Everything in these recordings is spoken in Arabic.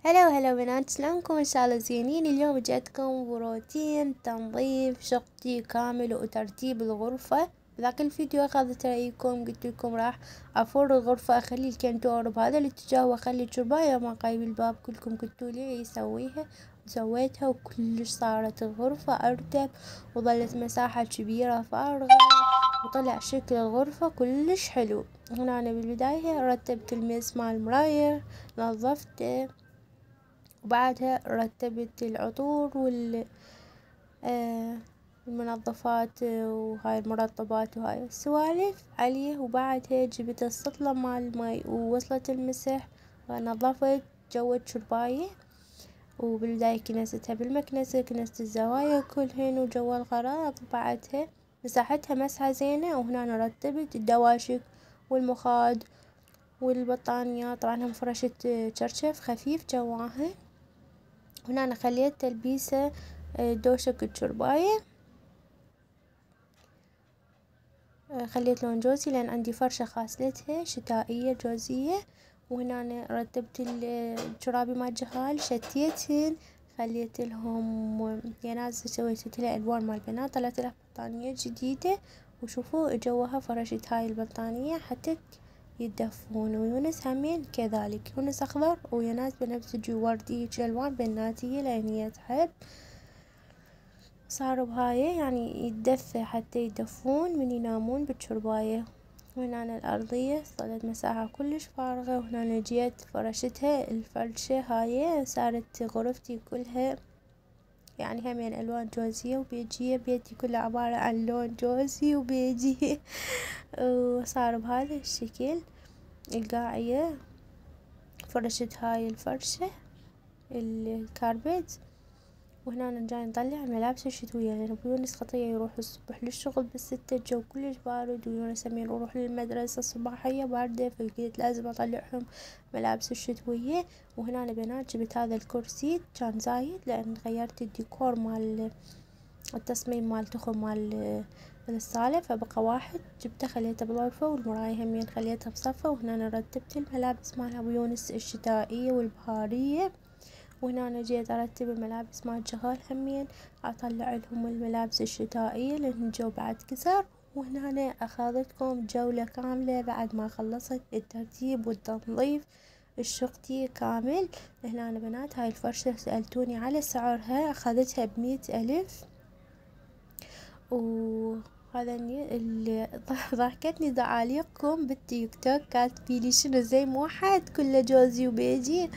هلا بنات، شلونكم؟ ان شاء الله زينين. اليوم جاتكم بروتين تنظيف شقتي كامل وترتيب الغرفة. بذاك الفيديو اخذت رايكم، قلت لكم راح افور الغرفة، اخلي الكنتور بهذا الاتجاه واخلي الشرباية ما قايب الباب. كلكم قلتوا لي يسويها وسويتها، وكلش صارت الغرفة ارتب وظلت مساحة كبيرة فارغة وطلع شكل الغرفة كلش حلو. هنا أنا بالبداية رتبت الميز مال المراية، نظفته، وبعدها رتبت العطور المنظفات وهاي المرطبات وهاي السوالف عليه، وبعدها جبت السطلة مال الماي ووصلت المسح ونظفت جوة شرباية، وبالبداية كنستها بالمكنسة، كنست الزوايا كلهن وجوا الغراض، وبعدها مسحتها مسحة زينة. وهنا رتبت الدواشق والمخاد والبطانيات، طبعا هم فرشت شرشف خفيف جواها. هنا أنا خليت تلبيسة دوشك الشرباية، خليت لون جوزي لأن عندي فرشة خاصلتها شتائية جوزية. وهنا أنا رتبت الشرابي مال جهال، شتيتهن، خليت لهم ينازل، سويت لها ألوان مال بنات، طلعت لها بطانية جديدة، وشوفوا جوها فرشت هاي البطانية حتى يدفون. ويونس همين كذلك، يونس أخضر ويناس بنفسجي وردي، هيج ألوان بناتية لأن هي تحب. صاروا بهاي يعني يتدفى حتى يدفون من ينامون بالشرباية. وهنا أنا الأرضية صارت مساحة كلش فارغة، وهنا أنا جيت فرشتها الفرشة هاي، صارت غرفتي كلها يعني همين ألوان جوزية وبيجية، بيتي كله عبارة عن لون جوزي وبيجي وصار بهذا الشكل. القاعية فرشت هاي الفرشة الكاربت. وهنا أنا جاي نطلع الملابس الشتوية لأن بيونس خطية يروح الصبح للشغل بالستة، الجو كلش بارد، ويونس همين يروح للمدرسة الصباحية باردة، فقلت لازم أطلعهم ملابس الشتوية. وهنا أنا بنات جبت هذا الكرسي كان زايد لأن غيرت الديكور مال التصميم مال تخم مال الصالة، فبقى واحد جبته خليته بالغرفة، والمراية همين خليتها بصفة. وهنا أنا رتبت الملابس مال أبو يونس الشتائية والبهارية. وهنا أنا جيت أرتب الملابس مال جهال همين، أطلع لهم الملابس الشتائية لأن الجو بعد كسر. وهنا أنا أخذتكم جولة كاملة بعد ما خلصت الترتيب والتنظيف الشقتي كامل. هنا أنا بنات هاي الفرشة سألتوني على سعرها، أخذتها ب100 ألف. وهذا اللي ضحكتني تعاليقكم بالتيك توك، كاتبيلي شنو زي موحد كله جوزي وبيجي.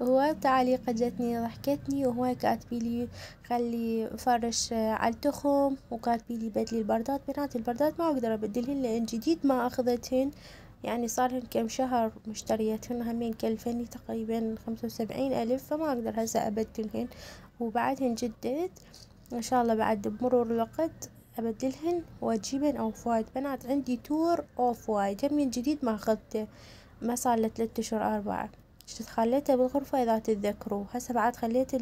هو تعليقة جتني ضحكتني، وهو كاتبيلي خلي فرش على التخم، وكاتبيلي بدلي البردات. بنات البردات ما اقدر ابدلهن لان جديد ما اخذتهن، يعني صارهن كم شهر مشتريتهن، همين كلفني تقريبا 75 ألف، فما اقدر هسه ابدلهن. وبعدهن جدد ان شاء الله بعد بمرور الوقت ابدلهن واجيبن اوف وايت. بنات عندي تور اوف وايت همين جديد ما اخذته، ما صار له 3 اشهر 4. شفت خليته بالغرفة اذا تتذكروا. هسه بعد خليت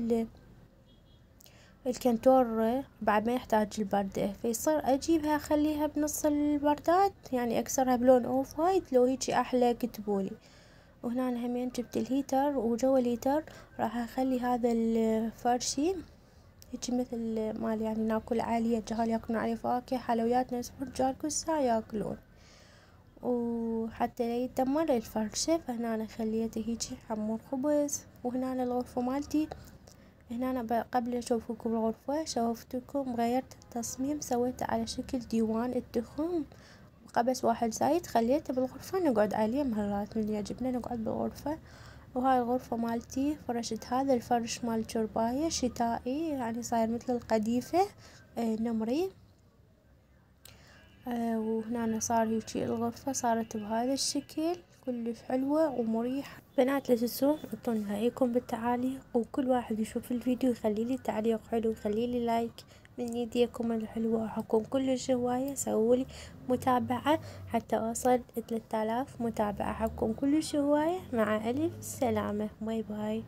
الكنتور بعد ما يحتاج البردة، فيصير اجيبها اخليها بنص البردات، يعني اكسرها بلون اوف وايت، لو هيجي احلى اكتبولي. وهنا أنا همين جبت الهيتر، وجوا الهيتر راح اخلي هذا الفرشي هيجي مثل مال يعني ناكل عليه، الجهال ياكلون عليه فواكه حلويات، نفس الرجال كل ساعة ياكلون، وحتى لا يتدمر الفرشة. فهنا أنا خليته هيجي حمون خبز. وهنا أنا الغرفة مالتي، هنا أنا قبل أشوفكم الغرفة شوفتكم غيرت التصميم، سويته على شكل ديوان التخم، وقبس واحد زايد خليته بالغرفة نقعد عليه مرات من يعجبنا نقعد بالغرفة. وهاي الغرفة مالتي فرشت هذا الفرش مال شرباية شتائي، يعني صاير مثل القديفة نمري. وهنا صار هيجي الغرفة صارت بهذا الشكل كلش حلوة ومريحة. بنات لا تنسون اعطون رأيكم بالتعاليق، وكل واحد يشوف الفيديو يخليلي تعليق حلو، يخليلي لايك من يديكم الحلوة. أحبكم كلش هواية، سوولي متابعة حتى أوصل 3000 متابعة. أحبكم كلش هواية، مع ألف سلامة، باي باي.